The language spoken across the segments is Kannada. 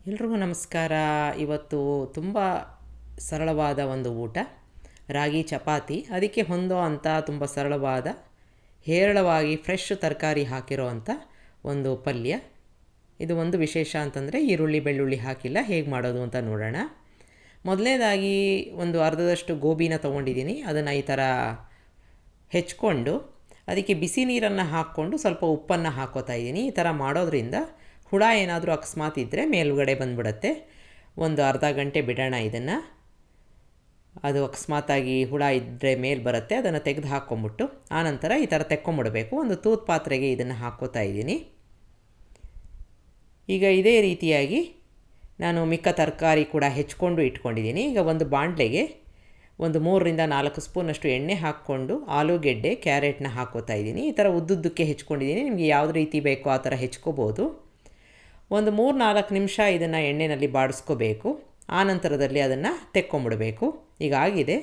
ಎಲ್ರಿಗೂ ನಮಸ್ಕಾರ. ಇವತ್ತು ತುಂಬ ಸರಳವಾದ ಒಂದು ಊಟ, ರಾಗಿ ಚಪಾತಿ. ಅದಕ್ಕೆ ಹೊಂದೋ ಅಂಥ ತುಂಬ ಸರಳವಾದ, ಹೇರಳವಾಗಿ ಫ್ರೆಶ್ ತರಕಾರಿ ಹಾಕಿರೋ ಅಂಥ ಒಂದು ಪಲ್ಯ. ಇದು ಒಂದು ವಿಶೇಷ ಅಂತಂದರೆ ಈರುಳ್ಳಿ ಬೆಳ್ಳುಳ್ಳಿ ಹಾಕಿಲ್ಲ. ಹೇಗೆ ಮಾಡೋದು ಅಂತ ನೋಡೋಣ. ಮೊದಲನೇದಾಗಿ ಒಂದು ಅರ್ಧದಷ್ಟು ಗೋಬಿನ ತೊಗೊಂಡಿದ್ದೀನಿ. ಅದನ್ನು ಈ ಥರ ಹೆಚ್ಕೊಂಡು ಅದಕ್ಕೆ ಬಿಸಿ ನೀರನ್ನು ಹಾಕ್ಕೊಂಡು ಸ್ವಲ್ಪ ಉಪ್ಪನ್ನು ಹಾಕ್ಕೋತಾ ಇದ್ದೀನಿ. ಈ ಥರ ಮಾಡೋದ್ರಿಂದ ಹುಳ ಏನಾದರೂ ಅಕಸ್ಮಾತ್ ಇದ್ದರೆ ಮೇಲುಗಡೆ ಬಂದುಬಿಡುತ್ತೆ. ಒಂದು ಅರ್ಧ ಗಂಟೆ ಬಿಡೋಣ ಇದನ್ನು. ಅದು ಅಕಸ್ಮಾತಾಗಿ ಹುಳ ಇದ್ದರೆ ಮೇಲೆ ಬರುತ್ತೆ, ಅದನ್ನು ತೆಗೆದು ಹಾಕ್ಕೊಂಬಿಟ್ಟು ಆನಂತರ ಈ ಥರ ತೆಕ್ಕೊಂಬಿಡಬೇಕು. ಒಂದು ತೂತು ಪಾತ್ರೆಗೆ ಇದನ್ನು ಹಾಕ್ಕೋತಾ ಇದ್ದೀನಿ. ಈಗ ಇದೇ ರೀತಿಯಾಗಿ ನಾನು ಮಿಕ್ಕ ತರಕಾರಿ ಕೂಡ ಹೆಚ್ಕೊಂಡು ಇಟ್ಕೊಂಡಿದ್ದೀನಿ. ಈಗ ಒಂದು ಬಾಣಲೆಗೆ ಒಂದು 3-4 ಸ್ಪೂನಷ್ಟು ಎಣ್ಣೆ ಹಾಕ್ಕೊಂಡು ಆಲೂಗೆಡ್ಡೆ, ಕ್ಯಾರೆಟ್ನ ಹಾಕ್ಕೋತಾ ಇದ್ದೀನಿ. ಈ ಥರ ಉದ್ದುದ್ದಕ್ಕೆ ಹೆಚ್ಕೊಂಡಿದ್ದೀನಿ. ನಿಮಗೆ ಯಾವ್ದು ರೀತಿ ಬೇಕೋ ಆ ಥರ ಹೆಚ್ಕೋಬೋದು. ಒಂದು 3-4 ನಿಮಿಷ ಇದನ್ನು ಎಣ್ಣೆಯಲ್ಲಿ ಬಾಡಿಸ್ಕೋಬೇಕು. ಆ ನಂತರದಲ್ಲಿ ಅದನ್ನು ತೆಕ್ಕೊಂಬಿಡಬೇಕು. ಈಗ ಆಗಿದೆ,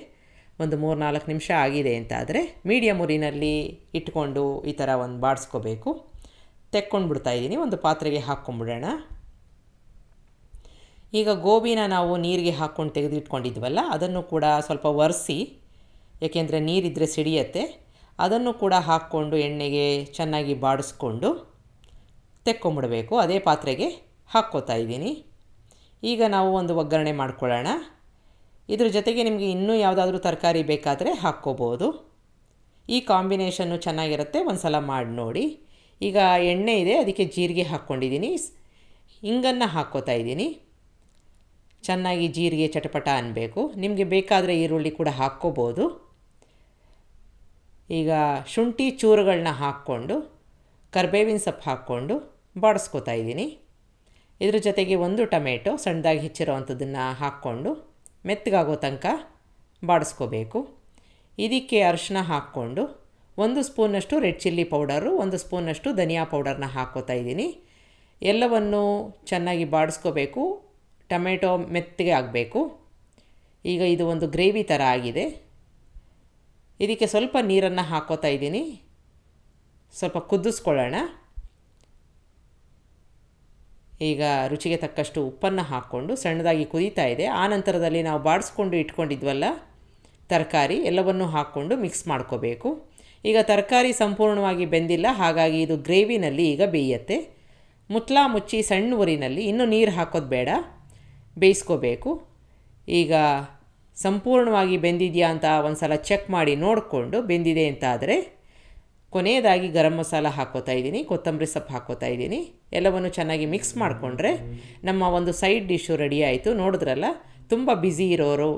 ಒಂದು 3-4 ನಿಮಿಷ ಆಗಿದೆ ಅಂತಾದರೆ ಮೀಡಿಯಮ್ ಉರಿನಲ್ಲಿ ಇಟ್ಕೊಂಡು ಈ ಥರ ಒಂದು ಬಾಡಿಸ್ಕೋಬೇಕು. ತೆಕ್ಕೊಂಡು ಬಿಡ್ತಾಯಿದ್ದೀನಿ. ಒಂದು ಪಾತ್ರೆಗೆ ಹಾಕ್ಕೊಂಬಿಡೋಣ. ಈಗ ಗೋಬಿನ ನಾವು ನೀರಿಗೆ ಹಾಕ್ಕೊಂಡು ತೆಗೆದಿಟ್ಕೊಂಡಿದ್ವಲ್ಲ, ಅದನ್ನು ಕೂಡ ಸ್ವಲ್ಪ ಒರೆಸಿ, ಏಕೆಂದರೆ ನೀರಿದ್ದರೆ ಸಿಡಿಯತ್ತೆ. ಅದನ್ನು ಕೂಡ ಹಾಕ್ಕೊಂಡು ಎಣ್ಣೆಗೆ ಚೆನ್ನಾಗಿ ಬಾಡಿಸ್ಕೊಂಡು ತೆಕ್ಕೊಂಬಿಡಬೇಕು. ಅದೇ ಪಾತ್ರೆಗೆ ಹಾಕ್ಕೋತಾ ಇದ್ದೀನಿ. ಈಗ ನಾವು ಒಂದು ಒಗ್ಗರಣೆ ಮಾಡ್ಕೊಳ್ಳೋಣ. ಇದ್ರ ಜೊತೆಗೆ ನಿಮಗೆ ಇನ್ನೂ ಯಾವುದಾದ್ರೂ ತರಕಾರಿ ಬೇಕಾದರೆ ಹಾಕ್ಕೋಬೋದು. ಈ ಕಾಂಬಿನೇಷನ್ನು ಚೆನ್ನಾಗಿರುತ್ತೆ, ಒಂದು ಸಲ ಮಾಡಿ ನೋಡಿ. ಈಗ ಎಣ್ಣೆ ಇದೆ, ಅದಕ್ಕೆ ಜೀರಿಗೆ ಹಾಕ್ಕೊಂಡಿದ್ದೀನಿ. ಹಿಂಗನ್ನು ಹಾಕ್ಕೋತಾ ಇದ್ದೀನಿ. ಚೆನ್ನಾಗಿ ಜೀರಿಗೆ ಚಟಪಟ ಅನ್ನಬೇಕು. ನಿಮಗೆ ಬೇಕಾದರೆ ಈರುಳ್ಳಿ ಕೂಡ ಹಾಕ್ಕೋಬೋದು. ಈಗ ಶುಂಠಿ ಚೂರುಗಳನ್ನ ಹಾಕ್ಕೊಂಡು ಕರಿಬೇವಿನ ಸೊಪ್ಪು ಹಾಕ್ಕೊಂಡು ಬಾಡಿಸ್ಕೋತಾ ಇದ್ದೀನಿ. ಇದ್ರ ಜೊತೆಗೆ ಒಂದು ಟೊಮೆಟೊ ಸಣ್ಣದಾಗಿ ಹೆಚ್ಚಿರೋ ಅಂಥದ್ದನ್ನು ಹಾಕ್ಕೊಂಡು ಮೆತ್ತಗಾಗೋ ತನಕ ಬಾಡಿಸ್ಕೋಬೇಕು. ಇದಕ್ಕೆ ಅರಿಶಿನ ಹಾಕ್ಕೊಂಡು 1 ಸ್ಪೂನಷ್ಟು ರೆಡ್ ಚಿಲ್ಲಿ ಪೌಡರು, 1 ಸ್ಪೂನಷ್ಟು ಧನಿಯಾ ಪೌಡರ್ನ ಹಾಕ್ಕೋತಾ ಇದ್ದೀನಿ. ಎಲ್ಲವನ್ನು ಚೆನ್ನಾಗಿ ಬಾಡಿಸ್ಕೋಬೇಕು. ಟೊಮೆಟೊ ಮೆತ್ತಗೆ ಆಗಬೇಕು. ಈಗ ಇದು ಒಂದು ಗ್ರೇವಿ ಥರ ಆಗಿದೆ. ಇದಕ್ಕೆ ಸ್ವಲ್ಪ ನೀರನ್ನು ಹಾಕ್ಕೋತಾ ಇದ್ದೀನಿ. ಸ್ವಲ್ಪ ಕುದಿಸ್ಕೊಳ್ಳೋಣ. ಈಗ ರುಚಿಗೆ ತಕ್ಕಷ್ಟು ಉಪ್ಪನ್ನು ಹಾಕ್ಕೊಂಡು ಸಣ್ಣದಾಗಿ ಕುದೀತಾ ಇದೆ. ಆ ನಂತರದಲ್ಲಿ ನಾವು ಬಾಡಿಸ್ಕೊಂಡು ಇಟ್ಕೊಂಡಿದ್ವಲ್ಲ ತರಕಾರಿ, ಎಲ್ಲವನ್ನೂ ಹಾಕ್ಕೊಂಡು ಮಿಕ್ಸ್ ಮಾಡ್ಕೋಬೇಕು. ಈಗ ತರಕಾರಿ ಸಂಪೂರ್ಣವಾಗಿ ಬೆಂದಿಲ್ಲ, ಹಾಗಾಗಿ ಇದು ಗ್ರೇವಿನಲ್ಲಿ ಈಗ ಬೇಯುತ್ತೆ. ಮುಚ್ಚಿ ಸಣ್ಣ ಉರಿನಲ್ಲಿ, ಇನ್ನೂ ನೀರು ಹಾಕೋದು ಬೇಡ, ಬೇಯಿಸ್ಕೋಬೇಕು. ಈಗ ಸಂಪೂರ್ಣವಾಗಿ ಬೆಂದಿದೆಯಾ ಅಂತ ಒಂದು ಸಲ ಚೆಕ್ ಮಾಡಿ ನೋಡಿಕೊಂಡು ಬೆಂದಿದೆ ಅಂತ ಆದರೆ ಕೊನೆಯದಾಗಿ ಗರಂ ಮಸಾಲ ಹಾಕ್ಕೋತಾ ಇದ್ದೀನಿ, ಕೊತ್ತಂಬರಿ ಸೊಪ್ಪು ಹಾಕ್ಕೋತಾ ಇದ್ದೀನಿ. ಎಲ್ಲವನ್ನು ಚೆನ್ನಾಗಿ ಮಿಕ್ಸ್ ಮಾಡಿಕೊಂಡ್ರೆ ನಮ್ಮ ಒಂದು ಸೈಡ್ ಡಿಶ್ಶು ರೆಡಿ ಆಯಿತು. ನೋಡಿದ್ರಲ್ಲ, ತುಂಬ ಬ್ಯುಸಿ ಇರೋರು,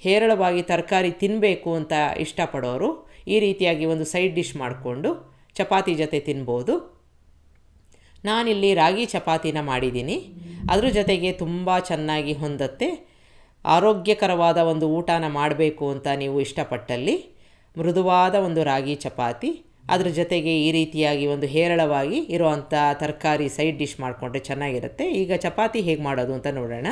ಹೇರಳವಾಗಿ ತರಕಾರಿ ತಿನ್ನಬೇಕು ಅಂತ ಇಷ್ಟಪಡೋರು ಈ ರೀತಿಯಾಗಿ ಒಂದು ಸೈಡ್ ಡಿಶ್ ಮಾಡಿಕೊಂಡು ಚಪಾತಿ ಜೊತೆ ತಿನ್ಬೋದು. ನಾನಿಲ್ಲಿ ರಾಗಿ ಚಪಾತಿನ ಮಾಡಿದ್ದೀನಿ. ಅದ್ರ ಜೊತೆಗೆ ತುಂಬ ಚೆನ್ನಾಗಿ ಹೊಂದತ್ತೆ. ಆರೋಗ್ಯಕರವಾದ ಒಂದು ಊಟನ ಮಾಡಬೇಕು ಅಂತ ನೀವು ಇಷ್ಟಪಟ್ಟಲ್ಲಿ ಮೃದುವಾದ ಒಂದು ರಾಗಿ ಚಪಾತಿ, ಅದ್ರ ಜೊತೆಗೆ ಈ ರೀತಿಯಾಗಿ ಒಂದು ಹೇರಳವಾಗಿ ಇರೋವಂಥ ತರಕಾರಿ ಸೈಡ್ ಡಿಶ್ ಮಾಡಿಕೊಂಡ್ರೆ ಚೆನ್ನಾಗಿರುತ್ತೆ. ಈಗ ಚಪಾತಿ ಹೇಗೆ ಮಾಡೋದು ಅಂತ ನೋಡೋಣ.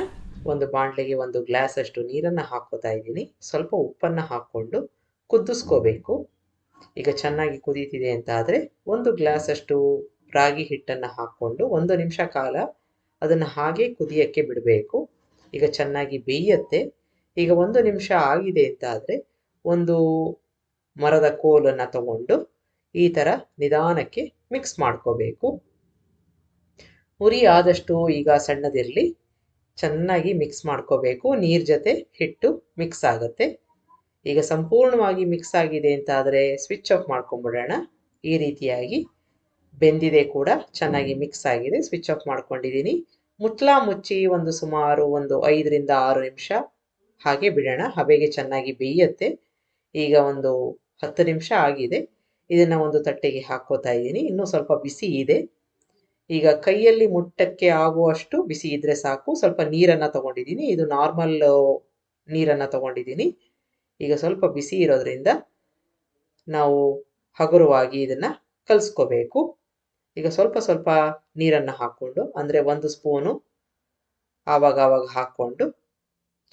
ಒಂದು ಬಾಣಲೆಗೆ 1 ಗ್ಲಾಸಷ್ಟು ನೀರನ್ನು ಹಾಕ್ಕೋತಾ ಇದ್ದೀನಿ. ಸ್ವಲ್ಪ ಉಪ್ಪನ್ನು ಹಾಕ್ಕೊಂಡು ಕುದಿಸ್ಕೋಬೇಕು. ಈಗ ಚೆನ್ನಾಗಿ ಕುದೀತಿದೆ ಅಂತ ಆದರೆ 1 ಗ್ಲಾಸಷ್ಟು ರಾಗಿ ಹಿಟ್ಟನ್ನು ಹಾಕ್ಕೊಂಡು 1 ನಿಮಿಷ ಕಾಲ ಅದನ್ನು ಹಾಗೆ ಕುದಿಯೋಕ್ಕೆ ಬಿಡಬೇಕು. ಈಗ ಚೆನ್ನಾಗಿ ಬೇಯುತ್ತೆ. ಈಗ 1 ನಿಮಿಷ ಆಗಿದೆ ಅಂತ ಆದರೆ ಒಂದು ಮರದ ಕೋಲನ್ನು ತಗೊಂಡು ಈ ಥರ ನಿಧಾನಕ್ಕೆ ಮಿಕ್ಸ್ ಮಾಡ್ಕೋಬೇಕು. ಉರಿ ಆದಷ್ಟು ಈಗ ಸಣ್ಣದಿರಲಿ, ಚೆನ್ನಾಗಿ ಮಿಕ್ಸ್ ಮಾಡ್ಕೋಬೇಕು. ನೀರು ಜೊತೆ ಹಿಟ್ಟು ಮಿಕ್ಸ್ ಆಗುತ್ತೆ. ಈಗ ಸಂಪೂರ್ಣವಾಗಿ ಮಿಕ್ಸ್ ಆಗಿದೆ ಅಂತ ಆದರೆ ಸ್ವಿಚ್ ಆಫ್ ಮಾಡ್ಕೊಂಬಿಡೋಣ. ಈ ರೀತಿಯಾಗಿ ಬೆಂದಿದೆ ಕೂಡ, ಚೆನ್ನಾಗಿ ಮಿಕ್ಸ್ ಆಗಿದೆ. ಸ್ವಿಚ್ ಆಫ್ ಮಾಡ್ಕೊಂಡಿದ್ದೀನಿ. ಮುಚ್ಚಿ ಒಂದು ಸುಮಾರು 5-6 ನಿಮಿಷ ಹಾಗೆ ಬಿಡೋಣ. ಹಬೆಗೆ ಚೆನ್ನಾಗಿ ಬೇಯುತ್ತೆ. ಈಗ ಒಂದು 10 ನಿಮಿಷ ಆಗಿದೆ. ಇದನ್ನು ಒಂದು ತಟ್ಟೆಗೆ ಹಾಕ್ಕೋತಾ ಇದ್ದೀನಿ. ಇನ್ನೂ ಸ್ವಲ್ಪ ಬಿಸಿ ಇದೆ. ಈಗ ಕೈಯಲ್ಲಿ ಮುಟ್ಟಕ್ಕೆ ಆಗುವಷ್ಟು ಬಿಸಿ ಇದ್ದರೆ ಸಾಕು. ಸ್ವಲ್ಪ ನೀರನ್ನು ತಗೊಂಡಿದ್ದೀನಿ. ಇದು ನಾರ್ಮಲ್ ನೀರನ್ನು ತಗೊಂಡಿದ್ದೀನಿ. ಈಗ ಸ್ವಲ್ಪ ಬಿಸಿ ಇರೋದ್ರಿಂದ ನಾವು ಹಗುರವಾಗಿ ಇದನ್ನು ಕಲಿಸ್ಕೋಬೇಕು. ಈಗ ಸ್ವಲ್ಪ ನೀರನ್ನು ಹಾಕ್ಕೊಂಡು, ಅಂದರೆ 1 ಸ್ಪೂನು ಆವಾಗ ಹಾಕ್ಕೊಂಡು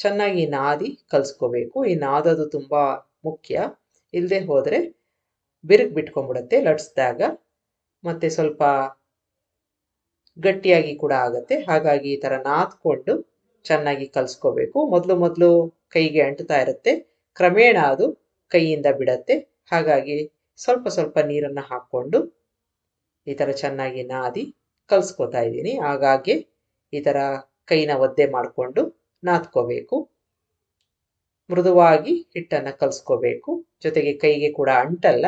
ಚೆನ್ನಾಗಿ ನಾದಿ ಕಲಿಸ್ಕೋಬೇಕು. ಈ ನಾದೋದು ತುಂಬ ಮುಖ್ಯ. ಇಲ್ಲದೆ ಹೋದರೆ ಬಿರುಕು ಬಿಟ್ಕೊಂಡ್ಬಿಡುತ್ತೆ ಲಟ್ಸಿದಾಗ. ಮತ್ತು ಸ್ವಲ್ಪ ಗಟ್ಟಿಯಾಗಿ ಕೂಡ ಆಗುತ್ತೆ. ಹಾಗಾಗಿ ಈ ಥರ ನಾದ್ಕೊಂಡು ಚೆನ್ನಾಗಿ ಕಲಿಸ್ಕೋಬೇಕು. ಮೊದಲು ಕೈಗೆ ಅಂಟುತ್ತಾ ಇರುತ್ತೆ, ಕ್ರಮೇಣ ಅದು ಕೈಯಿಂದ ಬಿಡತ್ತೆ. ಹಾಗಾಗಿ ಸ್ವಲ್ಪ ಸ್ವಲ್ಪ ನೀರನ್ನು ಹಾಕ್ಕೊಂಡು ಈ ಥರ ಚೆನ್ನಾಗಿ ನಾದಿ ಕಲಿಸ್ಕೊತಾ ಇದ್ದೀನಿ. ಹಾಗಾಗಿ ಈ ಥರ ಕೈನ ಒದ್ದೆ ಮಾಡಿಕೊಂಡು ನಾದ್ಕೋಬೇಕು. ಮೃದುವಾಗಿ ಹಿಟ್ಟನ್ನು ಕಲಿಸ್ಕೋಬೇಕು. ಜೊತೆಗೆ ಕೈಗೆ ಕೂಡ ಅಂಟಲ್ಲ,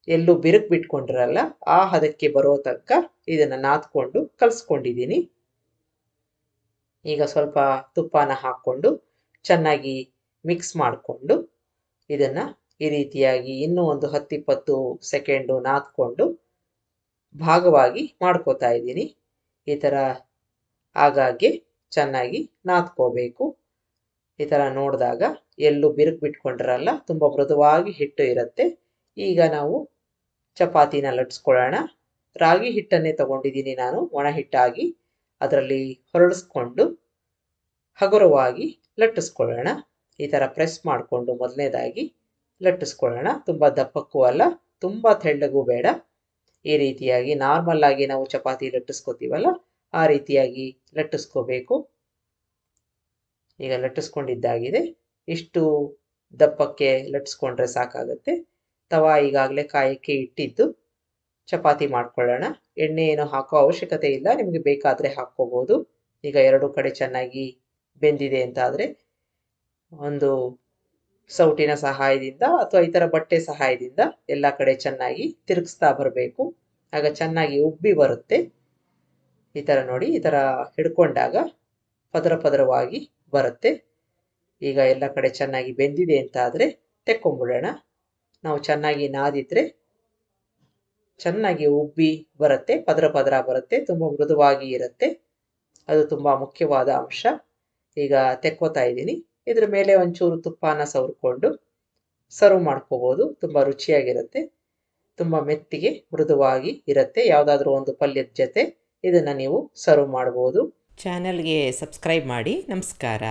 ಎಲ್ಲೂ ಬಿರುಕು ಬಿಟ್ಕೊಂಡಿರಲ್ಲ. ಆ ಹದಕ್ಕೆ ಬರೋ ತನಕ ಇದನ್ನು ನಾದ್ಕೊಂಡು ಕಲಿಸ್ಕೊಂಡಿದ್ದೀನಿ. ಈಗ ಸ್ವಲ್ಪ ತುಪ್ಪನ ಹಾಕ್ಕೊಂಡು ಚೆನ್ನಾಗಿ ಮಿಕ್ಸ್ ಮಾಡಿಕೊಂಡು ಇದನ್ನು ಈ ರೀತಿಯಾಗಿ ಇನ್ನೂ ಒಂದು 10-20 ಸೆಕೆಂಡು ನಾದ್ಕೊಂಡು ಭಾಗವಾಗಿ ಮಾಡ್ಕೋತಾ ಇದ್ದೀನಿ. ಈ ಥರ ಆಗಾಗ್ಗೆ ಚೆನ್ನಾಗಿ ನಾದ್ಕೋಬೇಕು. ಈ ಥರ ನೋಡಿದಾಗ ಎಲ್ಲೂ ಬಿರುಕು ಬಿಟ್ಕೊಂಡಿರಲ್ಲ, ತುಂಬ ಮೃದುವಾಗಿ ಹಿಟ್ಟು ಇರುತ್ತೆ. ಈಗ ನಾವು ಚಪಾತಿನ ಲಟ್ಸ್ಕೊಳ್ಳೋಣ. ರಾಗಿ ಹಿಟ್ಟನ್ನೇ ತಗೊಂಡಿದ್ದೀನಿ ನಾನು, ಒಣ ಹಿಟ್ಟಾಗಿ. ಅದರಲ್ಲಿ ಹೊರಳಿಸ್ಕೊಂಡು ಹಗುರವಾಗಿ ಲಟ್ಟಿಸ್ಕೊಳ್ಳೋಣ. ಈ ಥರ ಪ್ರೆಸ್ ಮಾಡಿಕೊಂಡು ಮೊದಲನೇದಾಗಿ ಲಟ್ಟಿಸ್ಕೊಳ್ಳೋಣ. ತುಂಬ ದಪ್ಪಕ್ಕೂ ಅಲ್ಲ, ತುಂಬ ತೆಳ್ಳಗೂ ಬೇಡ. ಈ ರೀತಿಯಾಗಿ ನಾರ್ಮಲ್ ಆಗಿ ನಾವು ಚಪಾತಿ ಲಟ್ಟಿಸ್ಕೋತೀವಲ್ಲ, ಆ ರೀತಿಯಾಗಿ ಲಟ್ಟಿಸ್ಕೋಬೇಕು. ಈಗ ಲಟ್ಟಿಸ್ಕೊಂಡಿದ್ದಾಗಿದೆ. ಇಷ್ಟು ದಪ್ಪಕ್ಕೆ ಲಟ್ಟಿಸ್ಕೊಂಡ್ರೆ ಸಾಕಾಗುತ್ತೆ. ತವಾ ಈಗಾಗಲೇ ಕಾಯಕ್ಕೆ ಇಟ್ಟಿದ್ದು, ಚಪಾತಿ ಮಾಡ್ಕೊಳ್ಳೋಣ. ಎಣ್ಣೆ ಏನು ಹಾಕೋ ಅವಶ್ಯಕತೆ ಇಲ್ಲ, ನಿಮಗೆ ಬೇಕಾದರೆ ಹಾಕ್ಕೋಬೋದು. ಈಗ ಎರಡು ಕಡೆ ಚೆನ್ನಾಗಿ ಬೆಂದಿದೆ ಅಂತಾದರೆ ಒಂದು ಸೌಟಿನ ಸಹಾಯದಿಂದ ಅಥವಾ ಈ ಥರ ಬಟ್ಟೆ ಸಹಾಯದಿಂದ ಎಲ್ಲ ಕಡೆ ಚೆನ್ನಾಗಿ ತಿರುಗಿಸ್ತಾ ಬರಬೇಕು. ಆಗ ಚೆನ್ನಾಗಿ ಉಬ್ಬಿ ಬರುತ್ತೆ. ಈ ಥರ ನೋಡಿ, ಈ ಥರ ಹಿಡ್ಕೊಂಡಾಗ ಪದರವಾಗಿ ಬರುತ್ತೆ. ಈಗ ಎಲ್ಲ ಕಡೆ ಚೆನ್ನಾಗಿ ಬೆಂದಿದೆ ಅಂತ ಆದರೆ ತೆಕ್ಕೊಂಬಿಡೋಣ. ನಾವು ಚೆನ್ನಾಗಿ ನಾದಿದ್ರೆ ಚೆನ್ನಾಗಿ ಉಬ್ಬಿ ಬರುತ್ತೆ, ಪದರ ಬರುತ್ತೆ, ತುಂಬ ಮೃದುವಾಗಿ ಇರುತ್ತೆ. ಅದು ತುಂಬ ಮುಖ್ಯವಾದ ಅಂಶ. ಈಗ ತೆಕ್ಕೋತಾ ಇದ್ದೀನಿ. ಇದ್ರ ಮೇಲೆ ಒಂಚೂರು ತುಪ್ಪನ ಸವರ್ಕೊಂಡು ಸರ್ವ್ ಮಾಡ್ಕೋಬೋದು. ತುಂಬ ರುಚಿಯಾಗಿರುತ್ತೆ, ತುಂಬ ಮೆತ್ತಿಗೆ ಮೃದುವಾಗಿ ಇರುತ್ತೆ. ಯಾವುದಾದ್ರೂ ಒಂದು ಪಲ್ಯದ ಜೊತೆ ಇದನ್ನು ನೀವು ಸರ್ವ್ ಮಾಡ್ಬೋದು. ಚಾನಲ್ಗೆ ಸಬ್ಸ್ಕ್ರೈಬ್ ಮಾಡಿ. ನಮಸ್ಕಾರ.